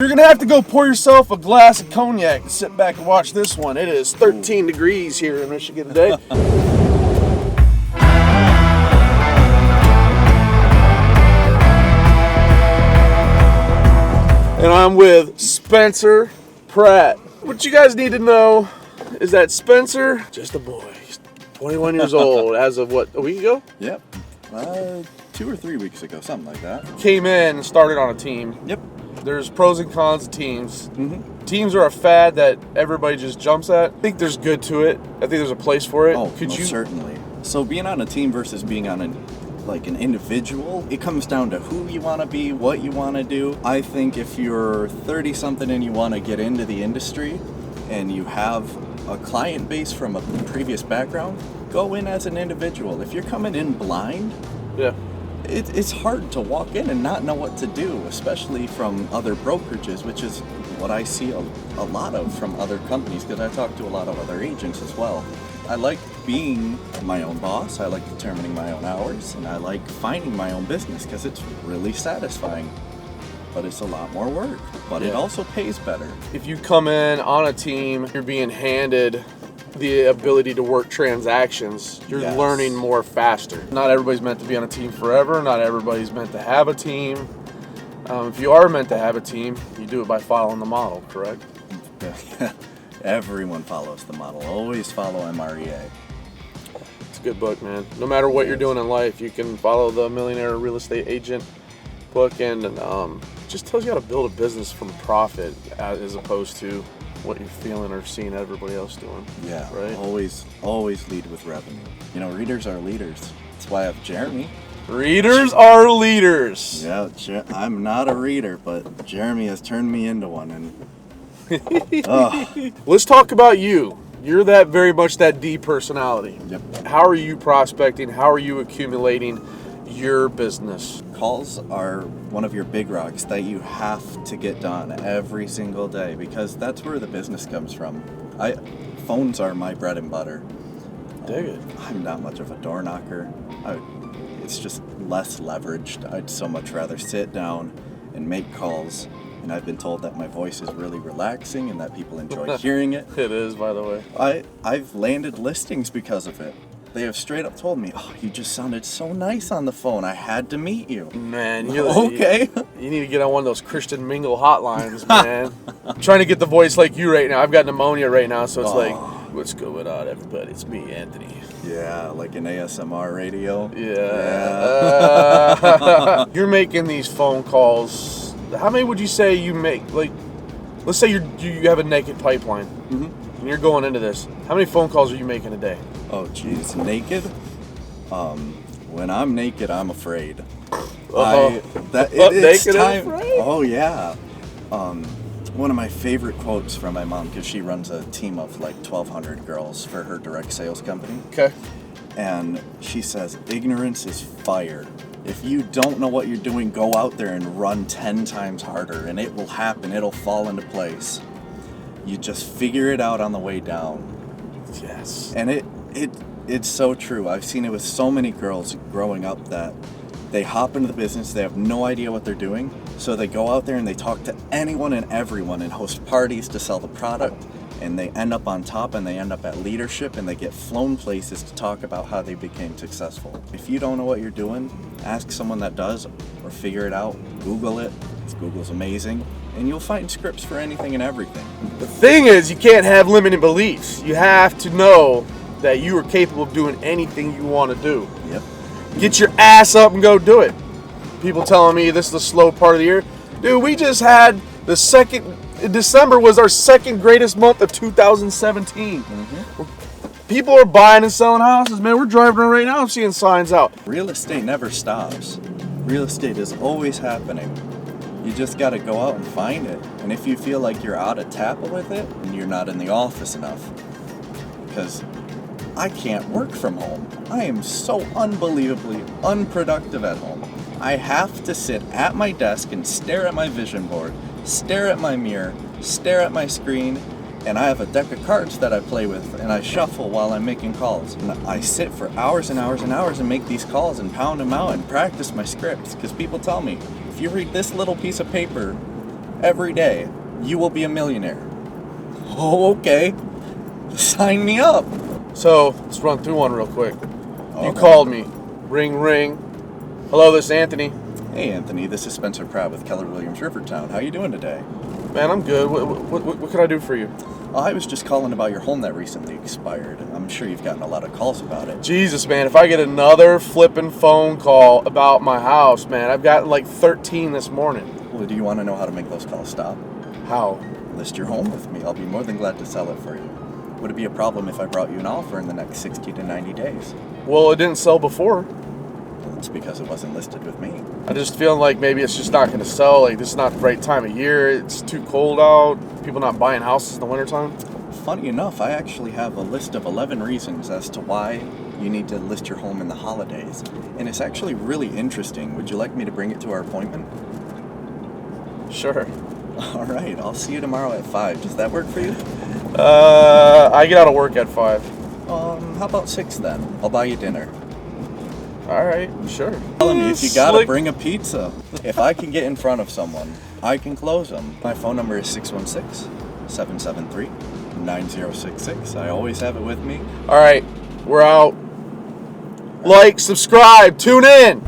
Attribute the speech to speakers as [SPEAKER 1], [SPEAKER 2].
[SPEAKER 1] You're gonna have to go pour yourself a glass of cognac and sit back and watch this one. It is 13 degrees here in Michigan today. And I'm with Spencer Pratt. What you guys need to know is that Spencer, just a boy, he's 21 years old as of what, a week ago?
[SPEAKER 2] Yep. 2 or 3 weeks ago, something like that.
[SPEAKER 1] Came in and started on a team.
[SPEAKER 2] Yep.
[SPEAKER 1] There's pros and cons to teams. Teams are a fad that everybody just jumps at. I think there's good to it. I think there's a place for it.
[SPEAKER 2] Oh, certainly. So being on a team versus being on an individual, it comes down to who you want to be, what you want to do. I think if you're 30-something and you want to get into the industry and you have a client base from a previous background, go in as an individual. If you're coming in blind,
[SPEAKER 1] Yeah.
[SPEAKER 2] it's hard to walk in and not know what to do, especially from other brokerages, which is what I see a lot of from other companies, because I talk to a lot of other agents as well. I like being my own boss, I like determining my own hours, and I like finding my own business because it's really satisfying. But it's a lot more work, but it also pays better.
[SPEAKER 1] If you come in on a team, you're being handed the ability to work transactions. You're learning more faster. Not everybody's meant to be on a team forever. Not everybody's meant to have a team. If you are meant to have a team, you do it by following the model, correct?
[SPEAKER 2] Everyone follows the model. Always follow MREA.
[SPEAKER 1] It's a good book, man. No matter what you're doing in life, you can follow the Millionaire Real Estate Agent book, and just tells you how to build a business from profit as opposed to what you're feeling or seeing everybody else doing.
[SPEAKER 2] Yeah,
[SPEAKER 1] right.
[SPEAKER 2] Always lead with revenue. You know, readers are leaders. That's why I have Jeremy.
[SPEAKER 1] Readers are leaders.
[SPEAKER 2] Yeah, I'm not a reader, but Jeremy has turned me into one. And
[SPEAKER 1] Let's talk about you. You're that very much that D personality.
[SPEAKER 2] Yep.
[SPEAKER 1] How are you prospecting? How are you accumulating your business?
[SPEAKER 2] Calls are one of your big rocks that you have to get done every single day, because that's where the business comes from. Phones are my bread and butter.
[SPEAKER 1] Dig it.
[SPEAKER 2] I'm not much of a door knocker. It's just less leveraged. I'd so much rather sit down and make calls. And I've been told that my voice is really relaxing and that people enjoy hearing it.
[SPEAKER 1] It is, by the way.
[SPEAKER 2] I've landed listings because of it. They have straight up told me, "Oh, you just sounded so nice on the phone. I had to meet you."
[SPEAKER 1] Man,
[SPEAKER 2] okay.
[SPEAKER 1] You need to get on one of those Christian Mingle hotlines, man. I'm trying to get the voice like you right now. I've got pneumonia right now, so it's like, what's going on, everybody? It's me, Anthony.
[SPEAKER 2] Yeah, like an ASMR radio.
[SPEAKER 1] Yeah. You're making these phone calls. How many would you say you make? Like, let's say you have a naked pipeline, and you're going into this. How many phone calls are you making a day?
[SPEAKER 2] Oh, geez, naked? When I'm naked, I'm afraid.
[SPEAKER 1] Naked and afraid?
[SPEAKER 2] Oh, yeah. One of my favorite quotes from my mom, because she runs a team of like 1,200 girls for her direct sales company.
[SPEAKER 1] Okay.
[SPEAKER 2] And she says, ignorance is fire. If you don't know what you're doing, go out there and run 10 times harder, and it will happen. It'll fall into place. You just figure it out on the way down.
[SPEAKER 1] Yes.
[SPEAKER 2] And it's so true. I've seen it with so many girls growing up that they hop into the business, they have no idea what they're doing, so they go out there and they talk to anyone and everyone and host parties to sell the product, and they end up on top and they end up at leadership and they get flown places to talk about how they became successful. If you don't know what you're doing, ask someone that does, or figure it out. Google it. Google's amazing, and you'll find scripts for anything and everything.
[SPEAKER 1] The thing is, you can't have limiting beliefs. You have to know that you are capable of doing anything you want to do.
[SPEAKER 2] Yep.
[SPEAKER 1] Get your ass up and go do it. People telling me this is the slow part of the year. Dude, we just had December was our second greatest month of 2017. People are buying and selling houses, man. We're driving around right now, I'm seeing signs out.
[SPEAKER 2] Real estate never stops. Real estate is always happening. You just got to go out and find it. And if you feel like you're out of tap with it, you're not in the office enough. Because I can't work from home. I am so unbelievably unproductive at home. I have to sit at my desk and stare at my vision board, stare at my mirror, stare at my screen, and I have a deck of cards that I play with, and I shuffle while I'm making calls. And I sit for hours and hours and hours and make these calls and pound them out and practice my scripts, because people tell me, if you read this little piece of paper every day, you will be a millionaire. Oh, okay. Sign me up.
[SPEAKER 1] So, let's run through one real quick. You
[SPEAKER 2] Okay.
[SPEAKER 1] called me. Ring, ring. Hello, this is Anthony.
[SPEAKER 2] Hey, Anthony, this is Spencer Pratt with Keller Williams Rivertown. How you doing today?
[SPEAKER 1] Man, I'm good. What can I do for you?
[SPEAKER 2] I was just calling about your home that recently expired. I'm sure you've gotten a lot of calls about it.
[SPEAKER 1] Jesus, man, if I get another flippin' phone call about my house, man, I've gotten like 13 this morning.
[SPEAKER 2] Well, do you want to know how to make those calls stop?
[SPEAKER 1] How?
[SPEAKER 2] List your home with me. I'll be more than glad to sell it for you. Would it be a problem if I brought you an offer in the next 60 to 90 days?
[SPEAKER 1] Well, it didn't sell before.
[SPEAKER 2] Well, it's because it wasn't listed with me.
[SPEAKER 1] I just feel like maybe it's just not going to sell. Like, this is not the right time of year. It's too cold out. People not buying houses in the wintertime.
[SPEAKER 2] Funny enough, I actually have a list of 11 reasons as to why you need to list your home in the holidays. And it's actually really interesting. Would you like me to bring it to our appointment?
[SPEAKER 1] Sure.
[SPEAKER 2] All right, I'll see you tomorrow at 5. Does that work for you?
[SPEAKER 1] I get out of work at 5.
[SPEAKER 2] How about 6 then? I'll buy you dinner.
[SPEAKER 1] All right, sure.
[SPEAKER 2] Telling me if you gotta
[SPEAKER 1] Slick.
[SPEAKER 2] bring a pizza. If I can get in front of someone, I can close them. My phone number is 616-773-9066. I always have it with me.
[SPEAKER 1] All right, we're out. Like, subscribe, tune in.